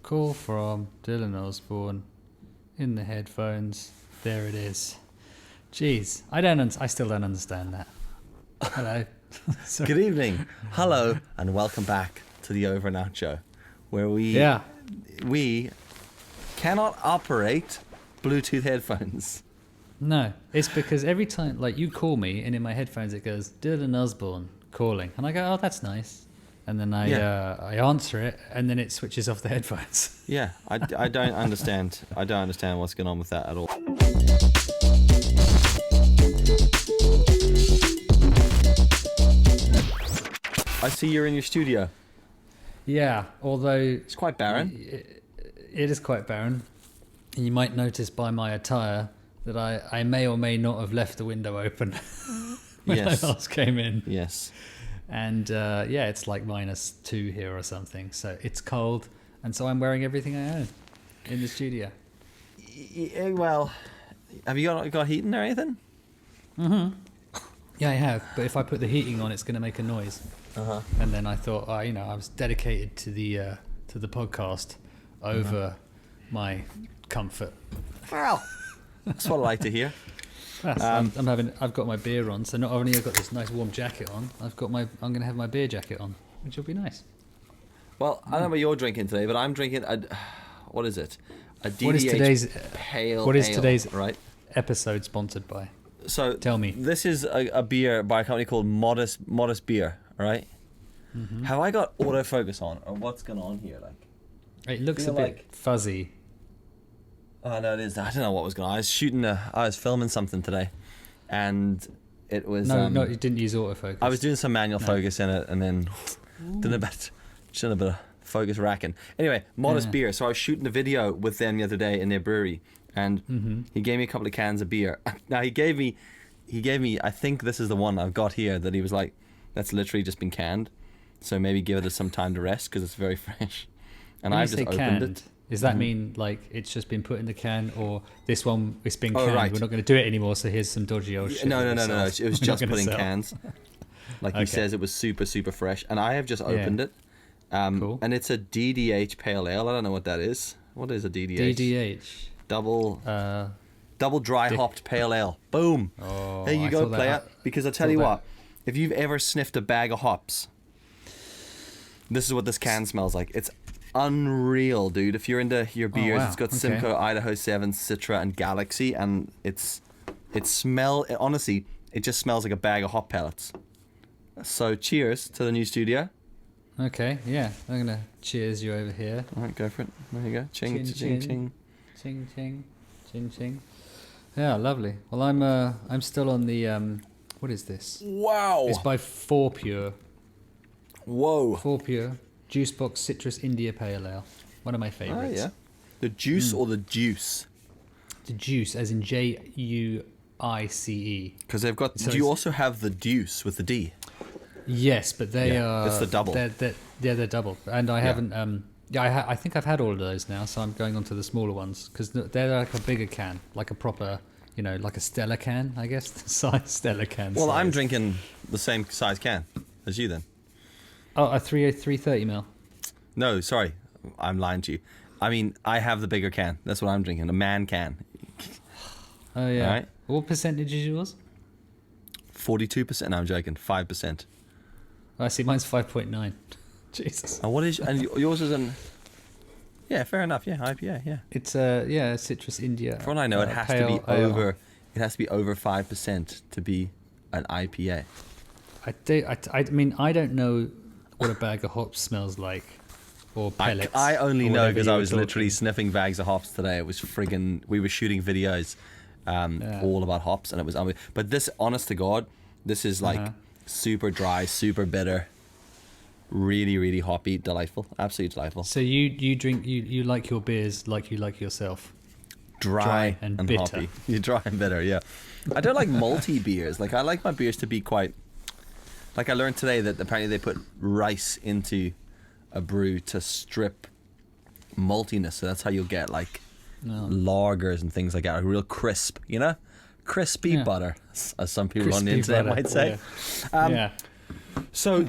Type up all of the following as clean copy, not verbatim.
Call from Dylan Osborne in the headphones. There it is. Jeez, I still don't understand that. Hello. Good evening. Hello, and welcome back to the OverAndOut show, where we cannot operate Bluetooth headphones. No, it's because every time, like, you call me, and in my headphones it goes, Dylan Osborne calling. And I go, oh, that's nice. And then I answer it, and then it switches off the headphones. Yeah, I don't understand. I don't understand what's going on with that at all. I see you're in your studio. Yeah, although... It's quite barren. It is quite barren. And you might notice by my attire that I may or may not have left the window open when I last came in. Yes. And it's like -2 here or something. So it's cold. And so I'm wearing everything I own in the studio. Well, have you got heating or anything? Mm-hmm. Yeah, I have. But if I put the heating on, it's going to make a noise. Uh-huh. And then I thought, I was dedicated to the podcast over my comfort. Well, that's what I like to hear. I've got my beer on, so not only have I got this nice warm jacket on, I'm going to have my beer jacket on, which will be nice. Well, I don't know what you're drinking today, but I'm drinking what is it? A DDH what is today's pale What is ale, today's right? episode sponsored by? So tell me. This is a beer by a company called Modest Beer, right? Mm-hmm. Have I got autofocus on, or what's going on here? Like, it looks a bit fuzzy. Oh no, it is. I don't know what was going on. I was filming something today, and it was. No, you didn't use autofocus. I was doing some manual focus in it, and then did a bit of focus racking. Anyway, Modest Beer. So I was shooting a video with them the other day in their brewery, and he gave me a couple of cans of beer. Now he gave me. I think this is the one I've got here that he was like, that's literally just been canned. So maybe give it some time to rest because it's very fresh. And I just opened it. Does that mean like it's just been put in the can, or this one it's been canned? Right. We're not going to do it anymore. So here's some dodgy old shit. No. It was just put in cans. Like he says, it was super, super fresh. And I have just opened it. Cool. And it's a DDH pale ale. I don't know what that is. What is a DDH? DDH. Double dry hopped pale ale. Boom. Oh, there you go, player. Because I tell you what, if you've ever sniffed a bag of hops, this is what this can smells like. It's unreal, dude. If you're into your beers, it's got Simcoe, Idaho 7, Citra, and Galaxy, and honestly, it just smells like a bag of hop pellets. So cheers to the new studio. Okay, yeah, I'm gonna cheers you over here. All right, go for it. There you go. Ching, Chin, ching, chin. ching. Ching, ching, ching, ching. Yeah, lovely. Well, I'm still on the what is this? Wow. It's by 4Pure. Whoa. 4Pure Juicebox Citrus India Pale Ale. One of my favorites. Oh yeah. The juice or the juice? The juice, as in Juice. Because they've got. Do you also have the deuce with the D? Yes, but they are. It's the double. They're double, and I haven't. I think I've had all of those now, so I'm going on to the smaller ones because they're like a bigger can, like a proper, like a Stella can, I guess, size Stella can. Well, size. I'm drinking the same size can as you then. Oh, a 330 ml. No, sorry, I'm lying to you. I mean, I have the bigger can. That's what I'm drinking, a man can. Oh yeah. All right. What percentage is yours? 42%. No, I'm joking. 5%. I see. Mine's 5.9. Jesus. And what is? And yours is an. Yeah, fair enough. Yeah, IPA. Yeah. It's Citrus India. From what I know, it has to be over. It has to be over 5% to be an IPA. I mean, I don't know what a bag of hops smells like, or pellets. I only know because I was talking. literally sniffing bags of hops today. It was friggin'. We were shooting videos, all about hops, and it was. But this, honest to God, this is like super dry, super bitter, really, really hoppy, delightful, absolutely delightful. So you drink you like your beers like you like yourself. Dry and bitter. hoppy. You're dry and bitter, yeah. I don't like malty beers. Like I like my beers to be quite. Like I learned today that apparently they put rice into a brew to strip maltiness, so that's how you'll get like lagers and things like that, like real crisp, crispy butter, as some people on the internet might say. So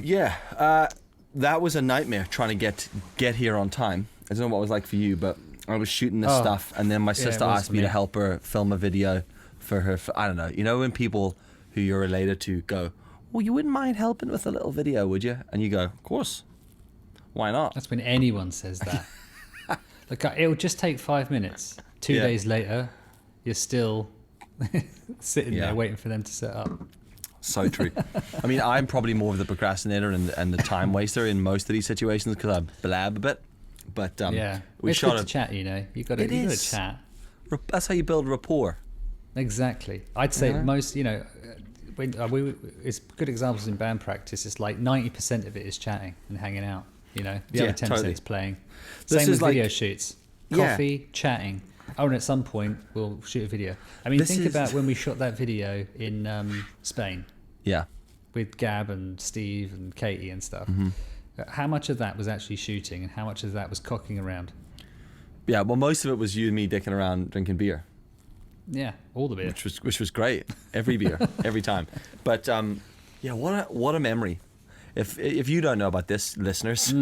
that was a nightmare trying to get here on time. I don't know what it was like for you, but I was shooting this stuff, and then my sister it was asked for me to me. help her film a video for her. I don't know. You know when people who you're related to go, well, you wouldn't mind helping with a little video, would you? And you go, of course. Why not? That's when anyone says that. Like, it'll just take 5 minutes. 2 Yeah. days later, you're still sitting Yeah. there waiting for them to set up. So true. I mean, I'm probably more of the procrastinator and the time waster in most of these situations because I blab a bit. But Yeah, we it's shot good a to chat. You know, you got It to is. chat. That's how you build rapport. Exactly. I'd say Yeah. most. You know, when it's good examples in band practice. It's like 90% of it is chatting and hanging out. You know, the Yeah, other 10% totally. is playing. This Same is with video like- shoots. Yeah. Coffee, chatting. Oh, and at some point we'll shoot a video. I mean, This think is- about when we shot that video in Spain Yeah. with Gab and Steve and Katie and stuff. Mm-hmm. How much of that was actually shooting, and how much of that was cocking around? Yeah, well, most of it was you and me dicking around drinking beer, Yeah, all the bit. which was great. Every beer, every time. But yeah, what a memory. If you don't know about this, listeners,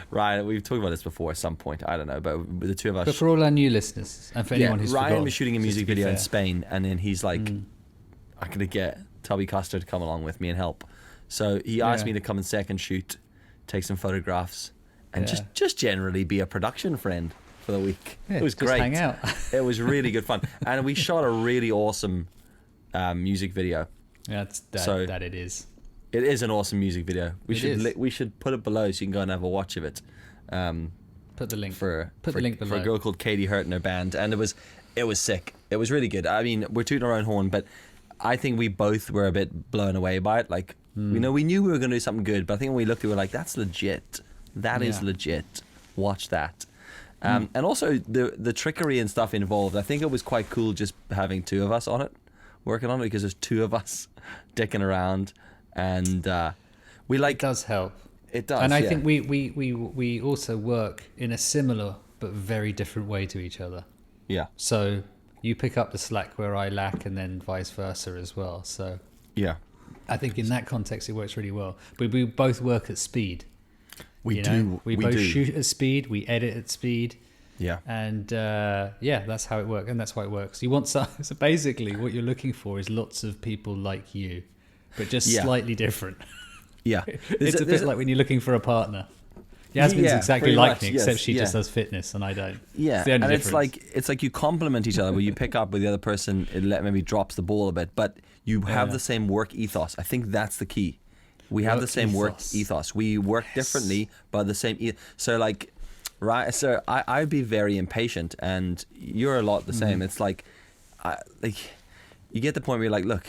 Ryan, we've talked about this before at some point. I don't know, but the two of us. But for all our new listeners, and for anyone who's Ryan forgotten, was shooting a just music to be video in fair. Spain, and then he's like, "I'm gonna get Tubby Custer to come along with me and help." So he asked Yeah. me to come and second shoot, take some photographs, and Yeah. just generally be a production friend for the week. Yeah, it was just great. hang out. It was really good fun, and we shot a really awesome music video. So- that it is. It is an awesome music video. We It should is. we should put it below so you can go and have a watch of it. Put the link. For the link for below. a girl called Katie Hurt and her band, and it was sick. It was really good. I mean, we're tooting our own horn, but I think we both were a bit blown away by it. Like, you know, we knew we were going to do something good, but I think when we looked at it, we were like, that's legit. That is Yeah. legit. Watch that. And also the trickery and stuff involved. I think it was quite cool just having two of us on it, working on it, because there's two of us dicking around, and we like It does help. it does. And I yeah. think we also work in a similar but very different way to each other. yeah, So you pick up the slack where I lack, and then vice versa as well. So yeah, I think in that context it works really well. But we both work at speed. we you do. know? We both do. shoot at speed. We edit at speed. Yeah, And yeah, that's how it works, and that's why it works. You want so basically what you're looking for is lots of people like you, but just Yeah. slightly different. yeah. It's a bit like when you're looking for a partner. Yasmin's Yeah, exactly pretty like much, me, yes, except she just yeah. does fitness and I don't. Yeah, It's the only and difference. it's like you complement each other, where you pick up with the other person, maybe drops the ball a bit, but you have Yeah. the same work ethos. I think that's the key. We have the Work same work ethos. ethos. We work differently, but the same. So like, right? So I'd be very impatient, and you're a lot the same. It's like, you get the point where you're like, look,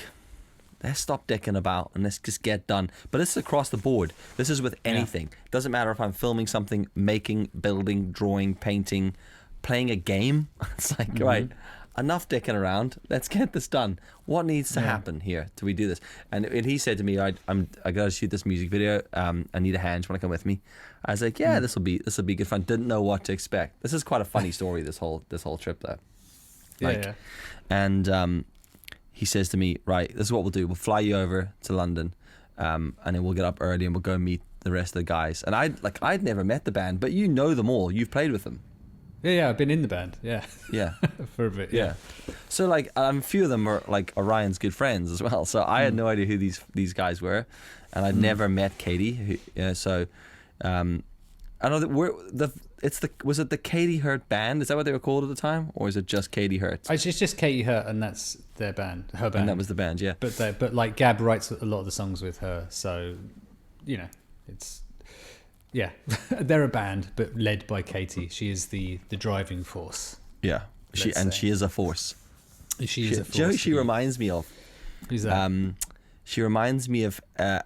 let's stop dicking about and let's just get done. But this is across the board. This is with anything. Doesn't matter if I'm filming something, making, building, drawing, painting, playing a game. It's like, right, enough dicking around. Let's get this done. What needs to happen here till we do this? And he said to me, I got to shoot this music video. I need a hand. Do you want to come with me? I was like, yeah, this will be good fun. Didn't know what to expect. This is quite a funny story. This whole trip though. Yeah. And he says to me, right, this is what we'll do. We'll fly you over to London, and then we'll get up early and we'll go meet the rest of the guys. And I'd never met the band, but you know them all. You've played with them. Yeah, I've been in the band. Yeah, Yeah. for a bit. Yeah. So like a few of them are like Orion's good friends as well. So I had no idea who these guys were, and I'd never met Katie. So I know that was it the Katie Hurt band? Is that what they were called at the time, or is it just Katie Hurt? It's just Katie Hurt, and that's their band, her band. And that was the band, yeah. But like Gab writes a lot of the songs with her, so you know it's they're a band, but led by Katie. She is the driving force. Yeah. She is a force. She is a force. Do you know who to she be- reminds me of? Who's that? She reminds me of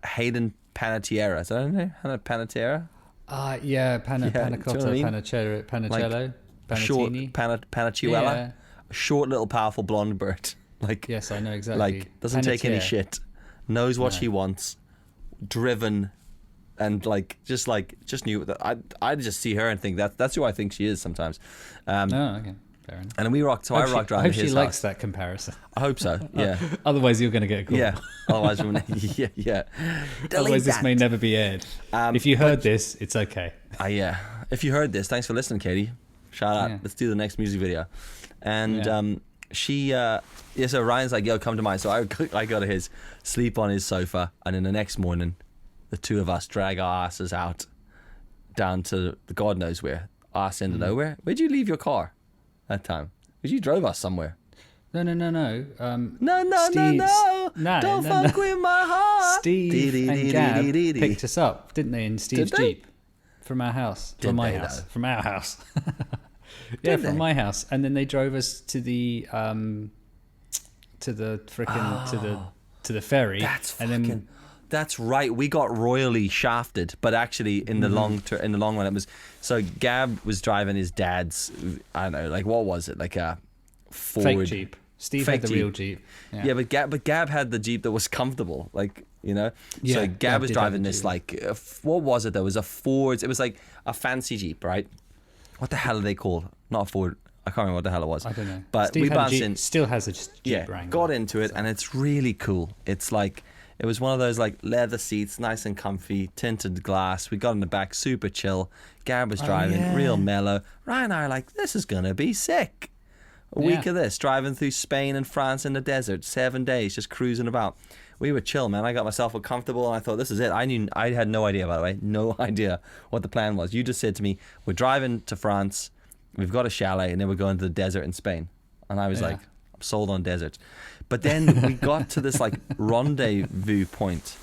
Hayden Panettiere. Is that her name? Hannah Panettiere? Yeah, do you know panna what cotta, I mean? panicello, Short panettini. Panacciuella. Yeah. A short little powerful blonde bird. Like Yes, I know exactly. like doesn't take any Panettiere. shit. Knows what No. she wants. Driven. And just knew that I just see her and think that's who I think she is sometimes. Oh, okay. Fair enough. And we rocked. So I rocked around I hope his she likes house. that comparison. I hope so. Yeah. Otherwise, you're going to get a call. Yeah. Otherwise, yeah. Otherwise, this may never be aired. If you heard this, it's okay. Yeah. If you heard this, thanks for listening, Katie. Shout out. Yeah. Let's do the next music video. And so Ryan's like, yo, come to mine. So I go to his, sleep on his sofa, and then the next morning, the two of us drag our asses out down to the God knows where, ass into nowhere. Where'd you leave your car that time? Because you drove us somewhere. No. No. No, Don't fuck with my heart. Steve and Gab picked us up, didn't they, in Steve's Jeep from our house. From my house. From our house. Yeah, from my house. And then they drove us to the ferry. That's right. We got royally shafted, but actually in the long run, it was. So Gab was driving his dad's. I don't know, like what was it? Like a Ford fake Jeep. Steve had the Jeep. real Jeep. Yeah, but Gab had the Jeep that was comfortable, like you know. Yeah, so Gab was driving this Jeep. like what was it? There was a Ford. It was like a fancy Jeep, right? What the hell are they called? Not a Ford. I can't remember what the hell it was. I don't know. But Steve we had a bounced Jeep, in. still has a Jeep Wrangler. Got into it, and it's really cool. It's like it was one of those like leather seats, nice and comfy, tinted glass. We got in the back, super chill. Gab was driving, real mellow. Ryan and I are like, this is gonna be sick. A week of this, driving through Spain and France in the desert, 7 days, just cruising about. We were chill, man. I got myself all comfortable, and I thought, this is it. I had no idea, by the way, no idea what the plan was. You just said to me, we're driving to France, we've got a chalet, and then we're going to the desert in Spain. And I was like, I'm sold on desert. But then we got to this like rendezvous point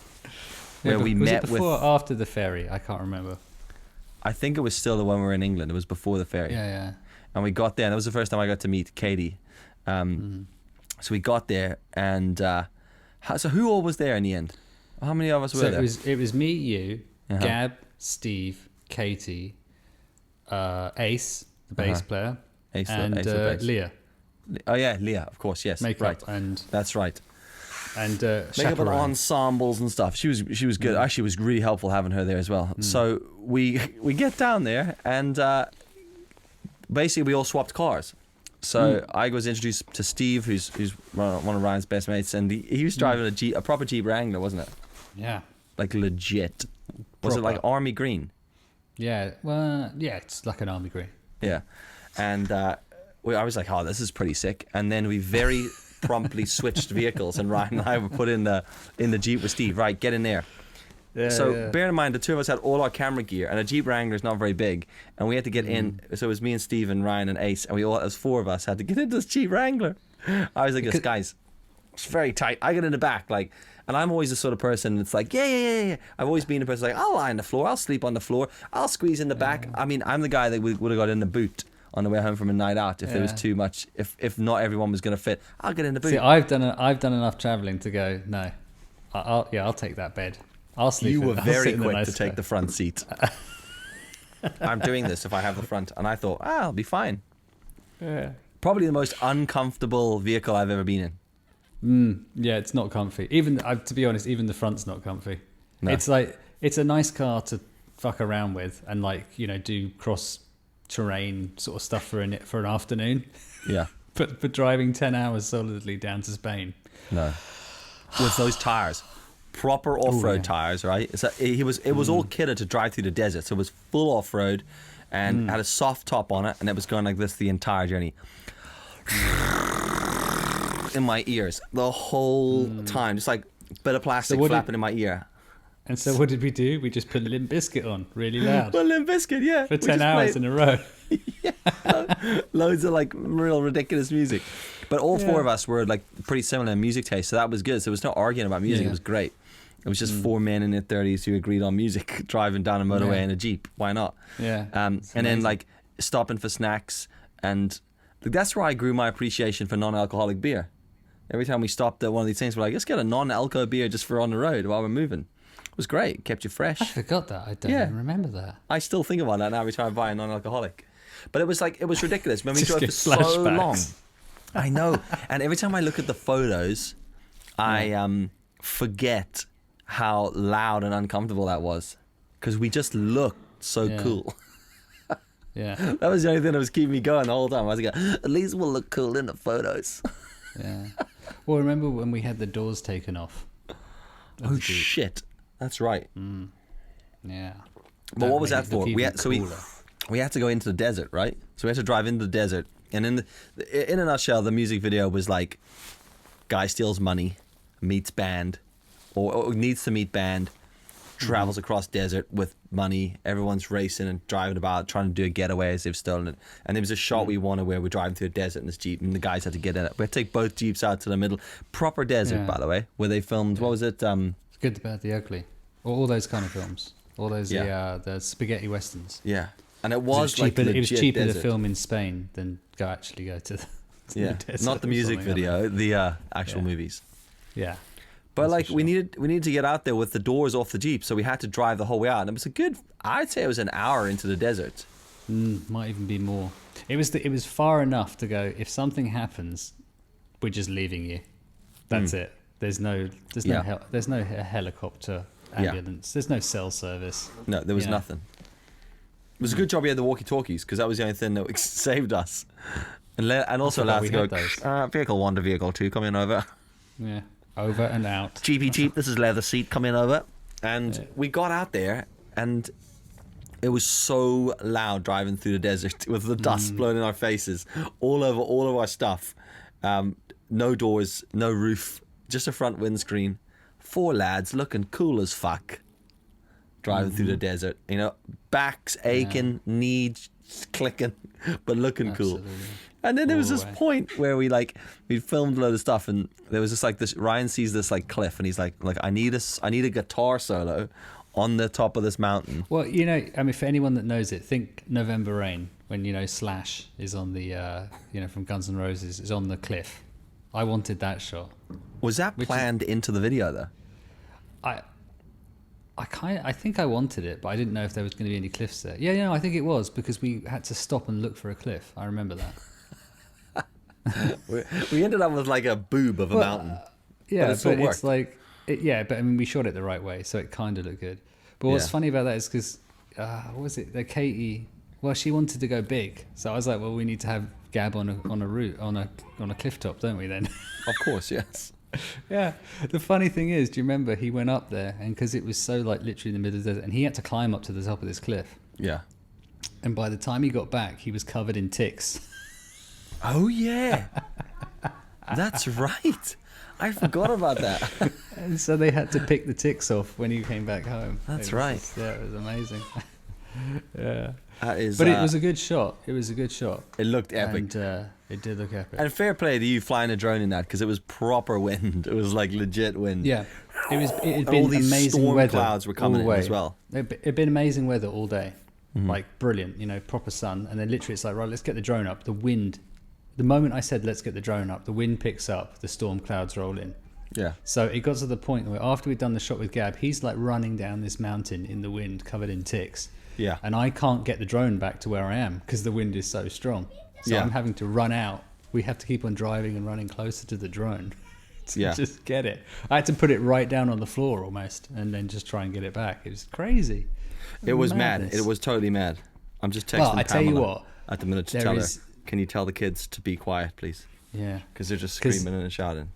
where we met with. Was it before or after the ferry? I can't remember. I think it was still the one we were in England. It was before the ferry. Yeah. And we got there, and that was the first time I got to meet Katie. So we got there, and so who all was there in the end? How many of us were there? It was me, you, Gab, Steve, Katie, Ace, the bass player, Ace, and Ace the bass. Leah. Oh yeah, Leah, of course, yes. Makeup right. and that's right. And makeup and ensembles and stuff. She was good. Actually, it was really helpful having her there as well. So we get down there, and basically we all swapped cars. So I was introduced to Steve, who's one of Ryan's best mates, and he was driving a proper Jeep Wrangler, wasn't it? Yeah. Like legit. Was it like army green? Yeah. Well, yeah, it's like an army green. Yeah. And I was like, oh, this is pretty sick. And then we very promptly switched vehicles, and Ryan and I were put in the Jeep with Steve. Right, get in there. Yeah, bear in mind, the two of us had all our camera gear, and a Jeep Wrangler is not very big, and we had to get in. So it was me and Steve and Ryan and Ace, and as four of us had to get into this Jeep Wrangler. I was like, this guys, it's very tight. I get in the back, like, and I'm always the sort of person that's like, yeah. I've always been a person like, I'll lie on the floor, I'll sleep on the floor, I'll squeeze in the back. I mean, I'm the guy that would have got in the boot on the way home from a night out if there was too much. If not everyone was going to fit, I'll get in the boot. See, I've done enough traveling to go. No, I'll take that bed. I'll sleep. You were very quick nice to take the front seat. I'm doing this if I have the front, and I thought, I'll be fine. Yeah. Probably the most uncomfortable vehicle I've ever been in. Yeah, it's not comfy. Even to be honest, even the front's not comfy. No. It's like it's a nice car to fuck around with and like do cross terrain sort of stuff for an afternoon. Yeah. But for driving 10 hours solidly down to Spain. No. With those tires. Proper off-road tires, right? So it was all kitted to drive through the desert. So it was full off-road and had a soft top on it, and it was going like this the entire journey. In my ears the whole time, just like a bit of plastic flapping in my ear. And so what did we do? We just put Limp Bizkit on really loud. Well, Limp Bizkit, yeah. For 10 hours in a row. Yeah. Loads of like real ridiculous music. But all four of us were like pretty similar in music taste, so that was good. So it was not arguing about music, it was great. It was just four men in their 30s who agreed on music, driving down a motorway in a Jeep. Why not? Yeah. And then like stopping for snacks, and that's where I grew my appreciation for non-alcoholic beer. Every time we stopped at one of these things, we're like, let's get a non-alco beer just for on the road while we're moving. It was great. It kept you fresh. I forgot that. I don't even remember that. I still think about that now every time I buy a non-alcoholic. But it was ridiculous when we Just drove for so flashbacks. long. I know. And every time I look at the photos, I forget how loud and uncomfortable that was, because we just looked so cool. Yeah. That was the only thing that was keeping me going the whole time. I was like, at least we'll look cool in the photos. Yeah. Well, remember when we had the doors taken off? Oh shit, that's right. Yeah. But what was that for? We had to go into the desert, right? So we had to drive into the desert, and in a nutshell, the music video was like, guy steals money, meets band, or needs to meet band, travels across desert with money. Everyone's racing and driving about, trying to do a getaway as they've stolen it. And there was a shot we wanted where we're driving through a desert in this Jeep, and the guys had to get in it. We had to take both Jeeps out to the middle. Proper desert, by the way, where they filmed, what was it? It's Good, the Bad, the Ugly. All those kind of films. All those, the spaghetti westerns. Yeah. And it was like cheaper, it was cheaper desert. to film in Spain than go to the desert. Not the music video, the actual movies. Yeah. But like we needed to get out there with the doors off the Jeep, so we had to drive the whole way out. And it was I'd say it was an hour into the desert. Might even be more. It was far enough to go, if something happens, we're just leaving you. That's it. There's no helicopter, ambulance. There's no cell service. No, there was nothing. It was a good job we had the walkie-talkies, because that was the only thing that saved us. And also allowed to go, vehicle 1 to vehicle 2, come in over. Yeah. Over and out. Jeep, this is leather seat, come in over. And we got out there, and it was so loud driving through the desert with the dust blowing in our faces, all over all of our stuff. No doors, no roof, just a front windscreen. 4 lads looking cool as fuck driving through the desert. You know, backs aching, knees clicking, but looking cool. And then there was this point where we filmed a load of stuff, and there was just like this. Ryan sees this like cliff, and he's like I need a guitar solo on the top of this mountain. Well, I mean, for anyone that knows it, think November Rain when Slash is on the from Guns N' Roses is on the cliff. I wanted that shot. Was that planned into the video though? I think I wanted it, but I didn't know if there was going to be any cliffs there. Yeah, I think it was, because we had to stop and look for a cliff. I remember that. we ended up with like a boob of a mountain. But it's like, but I mean, we shot it the right way, so it kind of looked good. But what's funny about that is because, what was it? The Katie, well, she wanted to go big, so I was like, well, we need to have Gab on a cliff top, don't we? Then, of course, yes. Yeah. The funny thing is, do you remember he went up there, and because it was so like literally in the middle of the desert, and he had to climb up to the top of this cliff. Yeah. And by the time he got back, he was covered in ticks. Oh yeah, that's right. I forgot about that. And so they had to pick the ticks off when he came back home. That's right. It was amazing. Yeah. That is. But it was a good shot. It was a good shot. It looked epic. And it did look epic. And fair play to you flying a drone in that, because it was proper wind. It was like legit wind. Yeah. It had been all these amazing storm weather. Clouds were coming in as well. It'd been amazing weather all day. Like brilliant, proper sun. And then literally it's like, right, let's get the drone up. The wind. The moment I said, let's get the drone up, the wind picks up, the storm clouds roll in. Yeah. So it got to the point where after we'd done the shot with Gab, he's like running down this mountain in the wind covered in ticks. Yeah. And I can't get the drone back to where I am because the wind is so strong. So I'm having to run out. We have to keep on driving and running closer to the drone to just get it. I had to put it right down on the floor almost and then just try and get it back. It was crazy. It was mad. It was totally mad. I'm just texting Pamela I tell you what, at the minute to tell her, can you tell the kids to be quiet, please? Yeah. Because they're just screaming and shouting.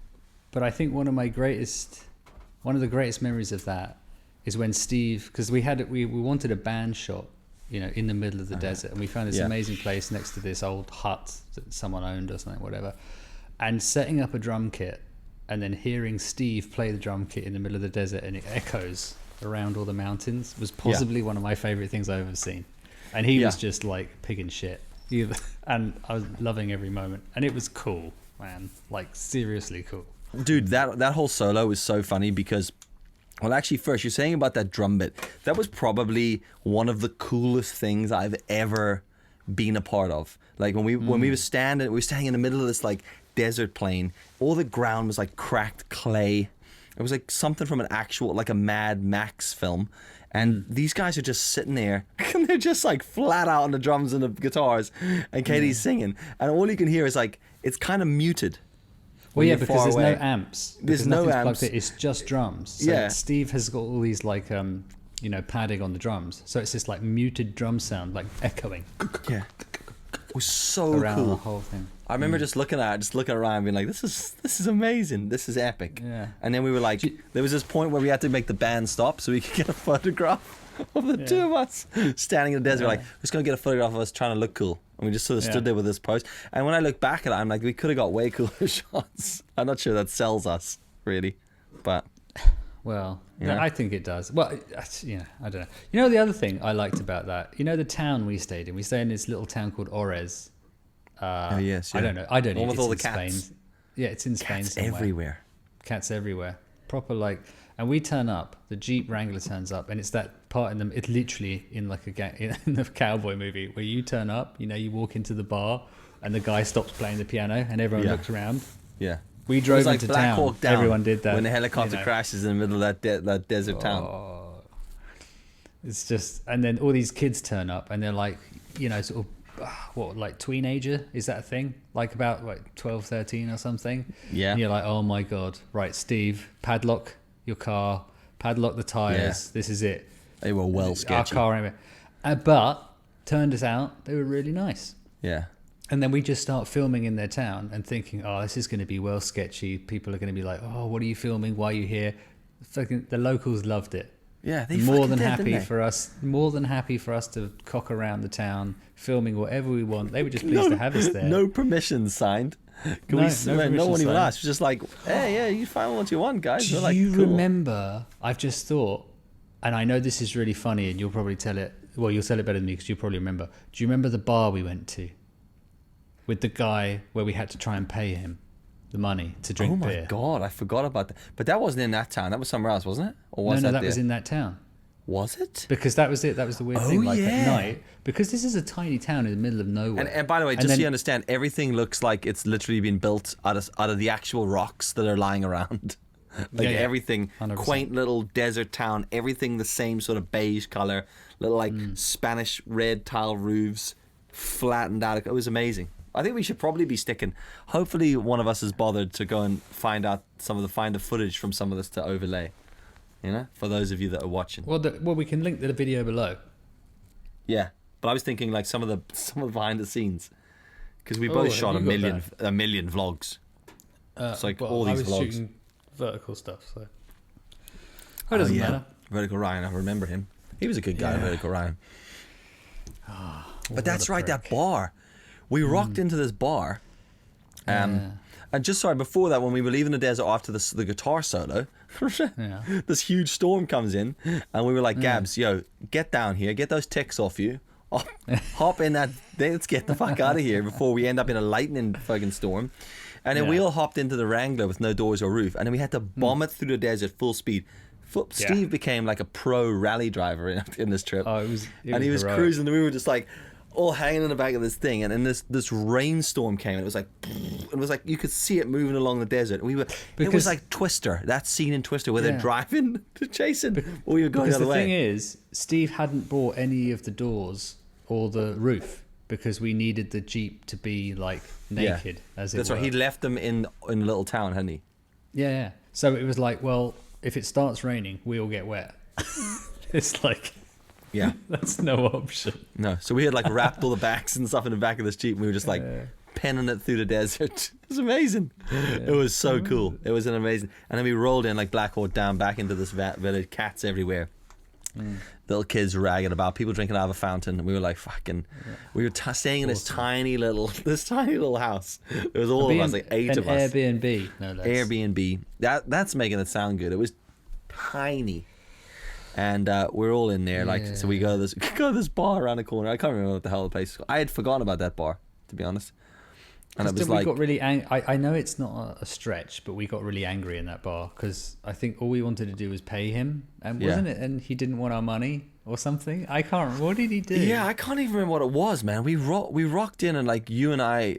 But I think one of the greatest memories of that is when Steve, because we wanted a band shot, in the middle of the desert, and we found this amazing place next to this old hut that someone owned or something, whatever, and setting up a drum kit, and then hearing Steve play the drum kit in the middle of the desert, and it echoes around all the mountains, was possibly one of my favorite things I've ever seen. And he was just like picking shit. And I was loving every moment, and it was cool, man, like seriously cool. Dude, that whole solo was so funny because, well, actually, first you're saying about that drum bit, that was probably one of the coolest things I've ever been a part of. Like when we were standing in the middle of this like desert plain, all the ground was like cracked clay. It was like something from an actual, like a Mad Max film. And these guys are just sitting there and they're just like flat out on the drums and the guitars, and Katie's singing, and all you can hear is like, it's kind of muted. Well, yeah, because there's no amps. There's no amps. Plugged in. It's just drums. So Steve has got all these like padding on the drums. So it's this like muted drum sound, like echoing. Yeah. It was so around cool. the whole thing. I remember just looking around, being like, "This is amazing. This is epic." Yeah. And then we were like, there was this point where we had to make the band stop so we could get a photograph of the two of us standing in the desert. We're like, "We're just gonna get a photograph of us trying to look cool." And we just sort of stood there with this pose. And when I look back at it, I'm like, we could have got way cooler shots. I'm not sure that sells us really, but. Well, I think it does. Well, I don't know. The other thing I liked about that, the town we stayed in. We stayed in this little town called Orez. Oh yes, yeah. I don't know. I don't know. One with it's all the in cats. Spain. Yeah, it's in Spain Cats somewhere. everywhere. Cats everywhere. Proper like, and we turn up. The Jeep Wrangler turns up, and it's that part in them. It's literally in like in the cowboy movie where you turn up. You walk into the bar, and the guy stops playing the piano, and everyone looks around. Yeah. We drove like into Black town. Hawk Down Everyone did that when the helicopter crashes in the middle of that desert town. It's just, and then all these kids turn up, and they're like, sort of, like teenager? Is that a thing? Like about 12, 13 or something? Yeah. And you're like, oh my god, right, Steve, padlock your car, padlock the tires. Yeah. This is it. They were well sketchy. Our car, but turned us out, they were really nice. Yeah. And then we just start filming in their town and thinking, oh, this is going to be well sketchy. People are going to be like, oh, what are you filming? Why are you here? Fucking, the locals loved it. Yeah, they more than did, happy for us. More than happy for us to cock around the town, filming whatever we want. They were just pleased to have us there. No permissions signed. No one even asked. It was just like, hey, yeah, you find what you want, guys. Do you remember? I've just thought, and I know this is really funny, and you'll probably tell it. Well, you'll tell it better than me because you probably remember. Do you remember the bar we went to with the guy where we had to try and pay him the money to drink beer? Oh my god, I forgot about that. But that wasn't in that town. That was somewhere else, wasn't it? Or was that was in that town. Was it? Because that was it. That was the weird thing. Like at night, because this is a tiny town in the middle of nowhere. And by the way, just so you understand, everything looks like it's literally been built out of the actual rocks that are lying around. Everything, 100%. Quaint little desert town. Everything the same sort of beige color. Little Spanish red tile roofs, flattened out. It was amazing. I think we should probably be sticking. Hopefully, one of us has bothered to go and find the footage from some of this to overlay. For those of you that are watching. Well, we can link the video below. Yeah, but I was thinking like some of the behind the scenes, because we both shot a million vlogs. It's like all these vlogs. I was shooting vertical stuff, so it doesn't matter. Vertical Ryan, I remember him. He was a good guy, Vertical Ryan. But that's right, that bar. We rocked into this bar. And just before that, when we were leaving the desert after the guitar solo, this huge storm comes in, and we were like, Gabs, yo, get down here, get those ticks off you, hop in that, let's get the fuck out of here before we end up in a lightning fucking storm. And then we all hopped into the Wrangler with no doors or roof, and then we had to bomb it through the desert full speed. Steve became like a pro rally driver in this trip. Oh, it was he was cruising, and we were just like all hanging in the back of this thing, and then this rainstorm came, and it was like you could see it moving along the desert. And it was like Twister, that scene in Twister where they're driving to chase it, or we were going the other way. The thing is, Steve hadn't bought any of the doors or the roof because we needed the Jeep to be like naked, as it were. That's right. He left them in a little town, hadn't he? Yeah. So it was like, well, if it starts raining, we all get wet. It's like. Yeah, that's no option. No, so we had like wrapped all the backs and stuff in the back of this Jeep, and we were just like penning it through the desert. It was amazing. It was so cool. It was an amazing. And then we rolled in like Black Hawk Down back into this village. Cats everywhere. Little kids ragging about. People drinking out of a fountain. And we were like fucking. We were staying in this tiny little house. There was all of us, like 8 of us. Airbnb, no less. Airbnb. That's making it sound good. It was tiny. And we're all in there, so we go to this bar around the corner. I can't remember what the hell the place is called. I had forgotten about that bar, to be honest. And it was we got really I know it's not a stretch, but we got really angry in that bar because I think all we wanted to do was pay him, and wasn't it? And he didn't want our money or something. I can't remember. What did he do? Yeah, I can't even remember what it was, man. We rocked in, and like you and I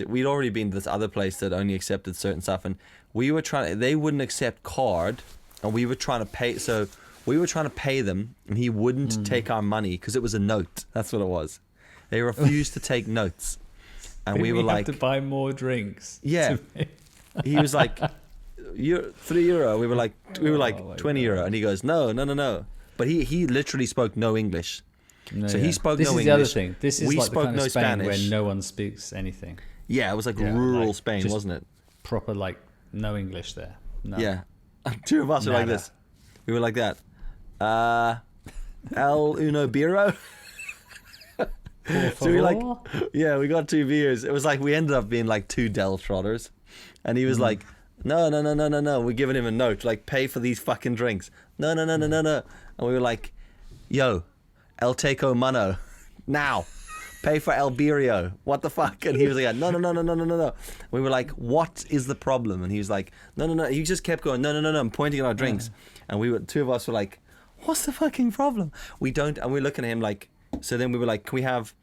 we'd already been to this other place that only accepted certain stuff, and they wouldn't accept card, and we were trying to pay. So we were trying to pay them, and he wouldn't take our money because it was a note. That's what it was. They refused to take notes. And we were like, have to buy more drinks. Yeah. He was like, €3. We were like €20. And he goes, no. but he literally spoke no English. No, So he spoke this no is English. the other thing. This is We like the spoke kind of no Spain Spanish. where no one speaks anything. Yeah, it was like Yeah, rural like, Spain, just- wasn't it? Proper like no English there. No. Yeah. Two of us were like Nada. this. We were like that. El uno biro. Por So we like, favor? yeah, we got 2 beers. It was like we ended up being like 2 Del Trotters, and he was like, no, we're giving him a note, like pay for these fucking drinks. No, and we were like, yo, El Teco Mano, now, pay for El Birrio. What the fuck? And he was like, no. We were like, what is the problem? And he was like, no. He just kept going, no. I'm pointing at our drinks, and we were 2 of us were like, what's the fucking problem? We don't, and we're looking at him like. So then we were like, can we have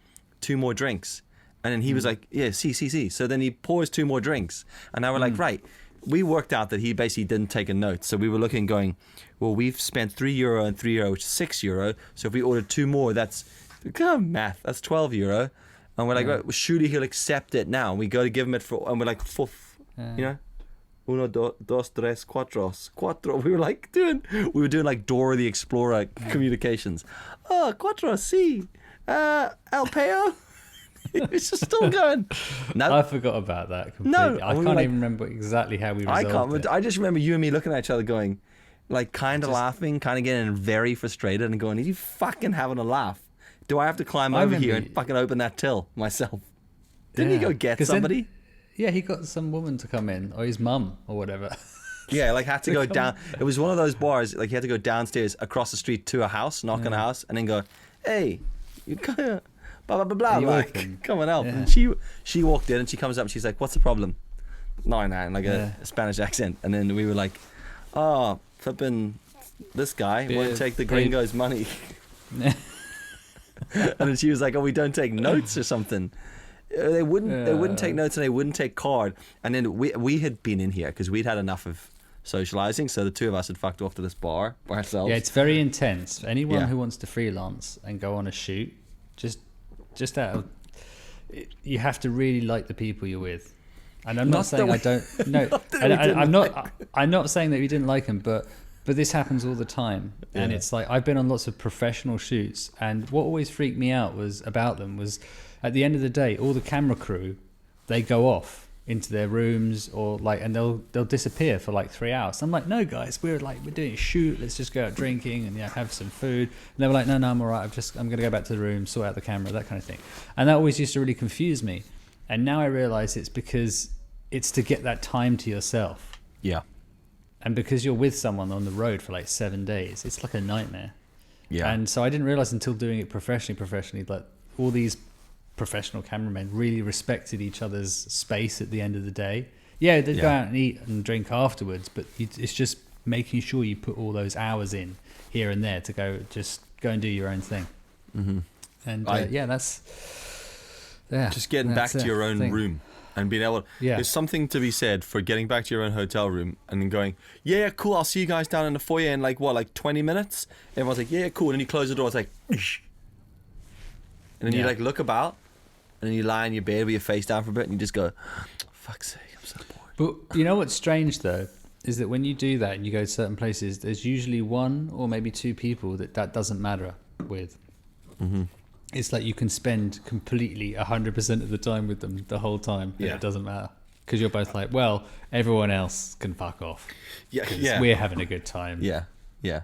2 more drinks? And then he was like, yeah, see. So then he pours 2 more drinks. And now we're like, right. We worked out that he basically didn't take a note. So we were looking going, well, we've spent €3 and €3, which is €6. So if we ordered 2 more, that's math. That's €12. And we're like, right, well, surely he'll accept it now. And we go to give him it for, and we're like, you know? Uno, dos, tres, cuatro. We were like we were doing like Dora the Explorer communications. Oh, cuatro, sí. El peo. It was just still going. No, I forgot about that completely. No, I we were can't like- even remember exactly how we I resolved can't. it. I just remember you and me looking at each other going, like kind of laughing, kind of getting very frustrated and going, are you fucking having a laugh? Do I have to climb I over here remember and fucking open that till myself? Didn't he Yeah. go get 'Cause then- somebody? Yeah, he got some woman to come in, or his mum, or whatever. Yeah, like had to go down. It was one of those bars. Like he had to go downstairs across the street to a house, knock on a house, and then go, "Hey, you kind of blah blah blah blah." Are you Like, open? come on help. Yeah. And she walked in and she comes up and she's like, "What's the problem?" No, like a Spanish accent. And then we were like, "Oh, flipping, this guy won't take the gringo's money." And then she was like, "Oh, we don't take notes or something." They wouldn't take notes and they wouldn't take card. And then we had been in here because we'd had enough of socializing, so the 2 of us had fucked off to this bar by ourselves. Yeah, it's very intense. For anyone Yeah. who wants to freelance and go on a shoot, just out of, you have to really like the people you're with. And I'm not saying I don't. No, I'm not saying that we didn't like them, but this happens all the time. And Yeah. it's like I've been on lots of professional shoots, and what always freaked me out was at the end of the day, all the camera crew, they go off into their rooms or like, and they'll disappear for like 3 hours. I'm like, no guys, we're doing a shoot. Let's just go out drinking and have some food. And they were like, no, I'm all right. I'm going to go back to the room, sort out the camera, that kind of thing. And that always used to really confuse me. And now I realize it's because it's to get that time to yourself. Yeah. And because you're with someone on the road for like 7 days, it's like a nightmare. Yeah. And so I didn't realize until doing it professionally that all these professional cameramen really respected each other's space at the end of the day. Yeah, they'd go out and eat and drink afterwards, but it's just making sure you put all those hours in here and there to go and do your own thing. Mm-hmm. And just getting back to your own room and being able. Yeah. There's something to be said for getting back to your own hotel room and then going, yeah, cool. I'll see you guys down in the foyer in like 20 minutes. Everyone's like, yeah, cool. And then you close the door. It's like, Ish. And then you like look about. And then you lie in your bed with your face down for a bit and you just go, fuck's sake, I'm so bored. But you know what's strange though, is that when you do that and you go to certain places, there's usually 1 or maybe 2 people that doesn't matter with. Mm-hmm. It's like you can spend completely 100% of the time with them the whole time. And it doesn't matter. Because you're both like, well, everyone else can fuck off. Yeah. We're having a good time. Yeah.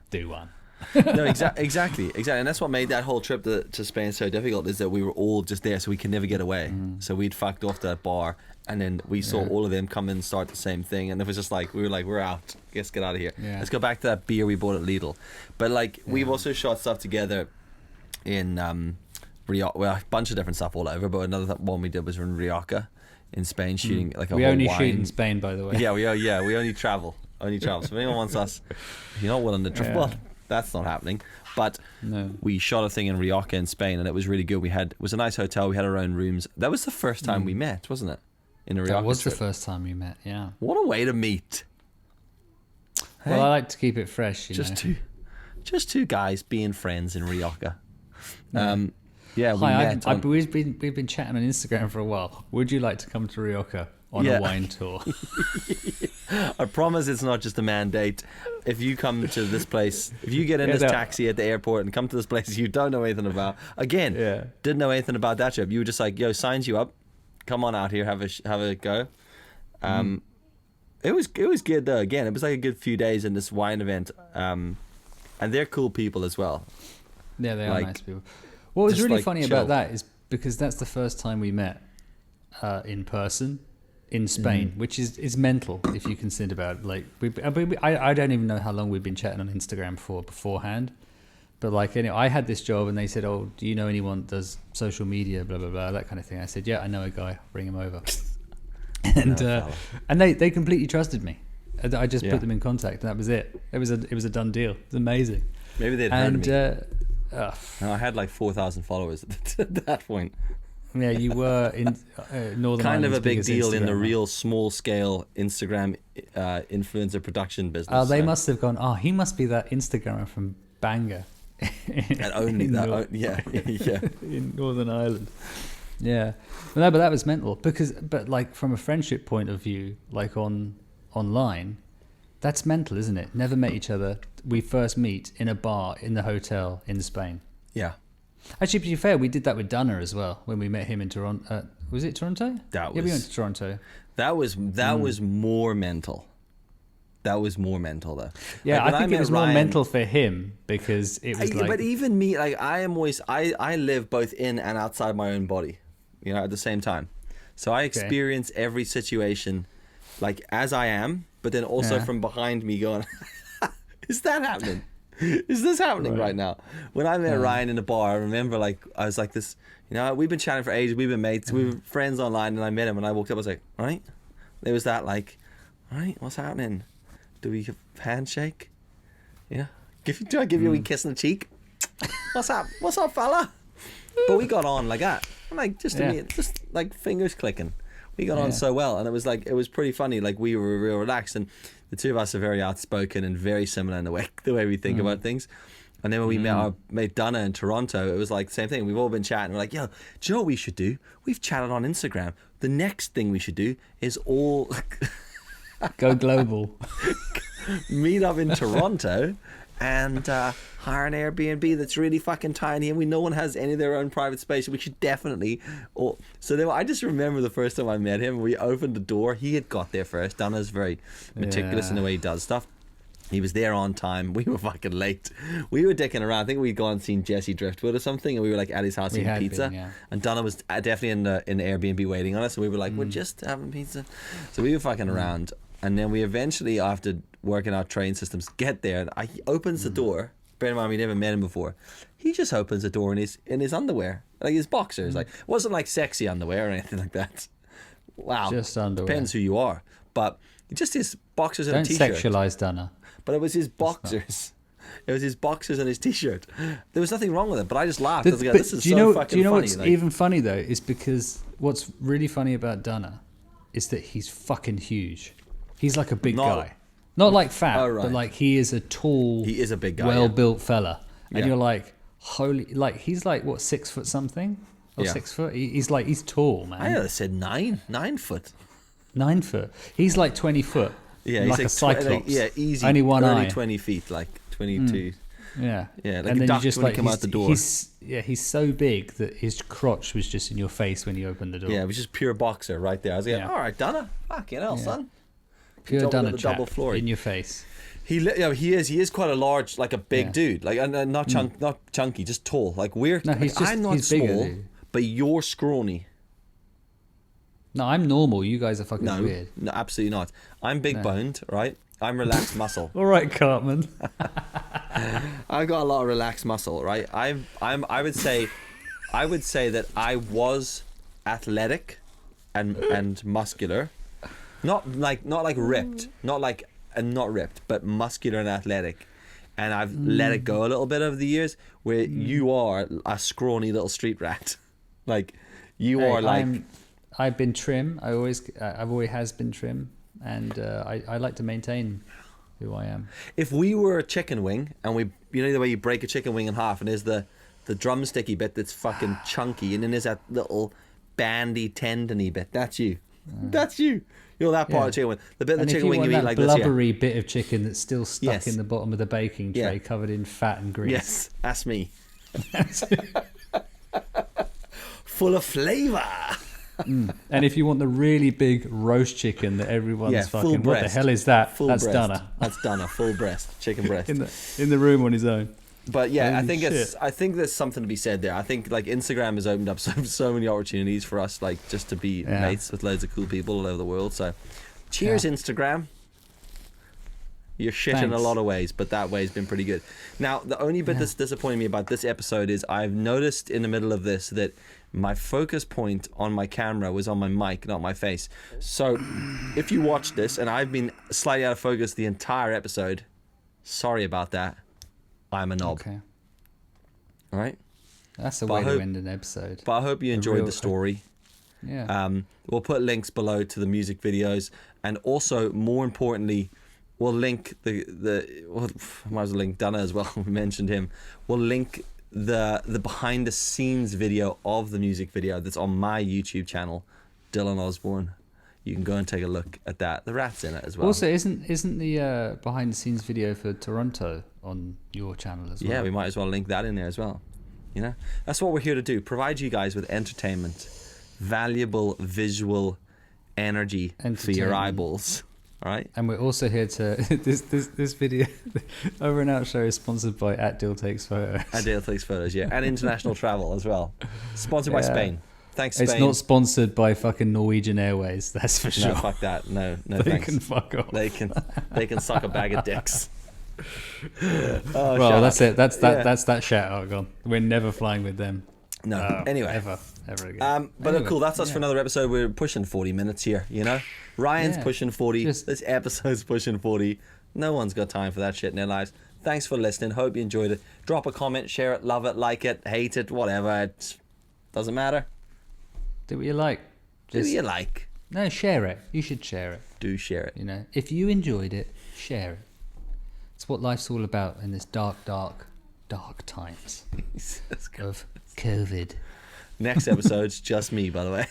Do one. No, exactly. And that's what made that whole trip to Spain so difficult, is that we were all just there, so we could never get away. So we'd fucked off to that bar, and then we saw all of them come in and start the same thing, and it was just like, we were like, we're out. Let's get out of here. Yeah. Let's go back to that beer we bought at Lidl. But like, we've also shot stuff together in Rioja, well, a bunch of different stuff all over, but another one we did was in Rioja in Spain, shooting like a We whole only wine. shoot in Spain, by the way. Yeah, we only travel. So if anyone wants us, if you're not willing to travel, well, that's not happening. But we shot a thing in Rioja in Spain, and it was really good. It was a nice hotel. We had our own rooms. That was the first time we met, wasn't it? In a Rioja That was trip. the first time we met, yeah. What a way to meet. Well, Hey? I like to keep it fresh, you know. Just two guys being friends in Rioja. We Hi, met. we've been chatting on Instagram for a while. Would you like to come to Rioja? on a wine tour. I promise it's not just a mandate. If you come to this place, if you get in this taxi at the airport and come to this place you don't know anything about, again, didn't know anything about that trip. You were just like, yo, signs you up. Come on out here, have a go. It was good though. Again, it was like a good few days in this wine event. And they're cool people as well. Yeah, they are nice people. What was really funny about that is because that's the first time we met in person in Spain, which is mental if you consider about it. Like I don't even know how long we've been chatting on Instagram beforehand, but like anyway, I had this job and they said, "Oh, do you know anyone that does social media, blah blah blah, that kind of thing?" I said, "Yeah, I know a guy. Bring him over." and they completely trusted me. I just put them in contact, and that was it. It was a done deal. It's amazing. Maybe they'd heard of me. No, I had like 4,000 followers at that point. Yeah, you were in Northern kind Ireland's of a big deal Instagram, in the real small scale Instagram influencer production business. Oh, they must have gone, oh, he must be that Instagrammer from Bangor. And only that, yeah. In Northern Ireland. Yeah. But that was mental but like from a friendship point of view, like online, that's mental, isn't it? Never met each other. We first meet in a bar in the hotel in Spain. Yeah. Actually, to be fair, we did that with Dunner as well when we met him in Toronto. Was it Toronto? We went to Toronto. That was more mental. That was more mental though. Yeah, like, I think it was more mental for him because it was like. But even me, like I live both in and outside my own body, at the same time. So I experience every situation, like as I am, but then also from behind me going, is that happening? Is this happening right now? When I met Ryan in the bar, I remember I was like this, we've been chatting for ages, we've been mates, we were friends online, and I met him and I walked up, I was like, all right? There was that like, all right, what's happening? Do we handshake? Yeah. Do I give you a wee kiss on the cheek? What's up? What's up, fella? But we got on like that. Like just like fingers clicking. We got on so well, and it was pretty funny. Like we were real relaxed, and the two of us are very outspoken and very similar in the way we think about things. And then when we met our mate Donna in Toronto, it was like the same thing. We've all been chatting. We're like, yo, do you know what we should do? We've chatted on Instagram. The next thing we should do is all go global. Meet up in Toronto and hire an Airbnb that's really fucking tiny, and no one has any of their own private space. We should definitely. So then I just remember the first time I met him, we opened the door. He had got there first. Donna's very meticulous in the way he does stuff. He was there on time. We were fucking late. We were dicking around. I think we'd gone and seen Jesse Driftwood or something, and we were like at his house eating pizza. And Donna was definitely in the Airbnb waiting on us, and we were like, we're just having pizza. So we were fucking around, and then we eventually, after working out train systems, get there, and he opens the door. Bear in mind, we never met him before. He just opens the door in his underwear, like his boxers. Like, it wasn't like sexy underwear or anything like that. Wow, just underwear. Depends who you are, but just his boxers and a t-shirt. Don't sexualize Donna. But it was his boxers. It was his boxers and his t-shirt. There was nothing wrong with it, but I just laughed. I was like, this is so fucking funny. Do you know what's even funny though? Is because what's really funny about Donna is that he's fucking huge. He's like a big guy. Not like fat, but like he is a tall. He is a big guy, well-built fella, and you're like, holy, like he's like what 6 foot something or 6 foot. He's tall, man. I said 9 foot. 9 foot. He's like 20 foot. Yeah, like a cyclops. Easy. Only one eye. 20 feet, like 22. Yeah, like and a duck when he came out the door. He's so big that his crotch was just in your face when you opened the door. Yeah, it was just pure boxer right there. I was like, all right, Donna, fucking hell, son. Pure Donna chap double floor in your face. He is quite a large, like a big dude, like not chunky, just tall. Like we're. No, I'm not small, bigger, but you're scrawny. No, I'm normal. You guys are fucking weird. No, absolutely not. I'm big boned, right? I'm relaxed muscle. All right, Cartman. I've got a lot of relaxed muscle, right? I would say that I was athletic and muscular. Not like ripped, not ripped, but muscular and athletic. And I've let it go a little bit over the years, where you are a scrawny little street rat. Like you are like. I've been trim. I've always has been trim, and I like to maintain who I am. If we were a chicken wing, and the way you break a chicken wing in half, and there's the drumsticky bit that's fucking chunky, and then there's that little bandy tendony bit. That's you. That's you. You're that part of chicken wing. The bit of the chicken wing you eat like this. Blubbery bit of chicken that's still stuck in the bottom of the baking tray, covered in fat and grease. Yes, that's me. Full of flavour. And if you want the really big roast chicken that everyone's fucking, what the hell is that? That's breast. Dunner. That's Dunner, full breast, chicken breast. in the room on his own. But yeah, Holy I think there's something to be said there. I think like Instagram has opened up so many opportunities for us, like just to be mates with loads of cool people all over the world. So cheers, Instagram. You're shit in a lot of ways, but that way's been pretty good. Now, the only bit that's disappointing me about this episode is I've noticed in the middle of this that my focus point on my camera was on my mic, not my face. So if you watch this and I've been slightly out of focus the entire episode, sorry about that. I'm a knob. Okay. All right? That's a way to end an episode. But I hope you enjoyed the story. Yeah. We'll put links below to the music videos, and also, more importantly, we'll link might as well link Dunner as well. We mentioned him. We'll link the behind the scenes video of the music video that's on my YouTube channel, Dillon Osborne. You can go and take a look at that. The rat's in it as well. Also, isn't the behind the scenes video for Toronto on your channel as well? Yeah, we might as well link that in there as well. You know, that's what we're here to do: provide you guys with entertainment, valuable visual energy for your eyeballs. All right. And we're also here to this video. OverAndOut show is sponsored by @Dil Takes Photos. @Dil Takes Photos, yeah, and international travel as well. Sponsored by Spain. Thanks, Spain. It's not sponsored by fucking Norwegian Airways, that's for sure. No, fuck that. No, they thanks. can fuck off. They can suck a bag of dicks. Oh, well, that's it. That's that shout out gone. We're never flying with them. No. Anyway, ever again. But anyway, cool. That's us for another episode. We're pushing 40 minutes here. You know, Ryan's pushing 40. This episode's pushing 40. No one's got time for that shit in their lives. Thanks for listening. Hope you enjoyed it. Drop a comment, share it, love it, like it, hate it, whatever. It doesn't matter. Do what you like. Do what you like. No, share it. You should share it. Do share it. You know, if you enjoyed it, share it. It's what life's all about in this dark times of COVID. Next episode's just me, by the way.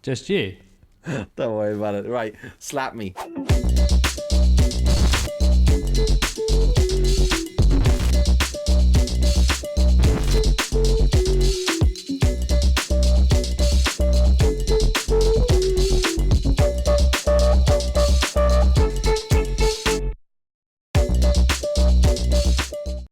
Just you? Don't worry about it. Right, slap me.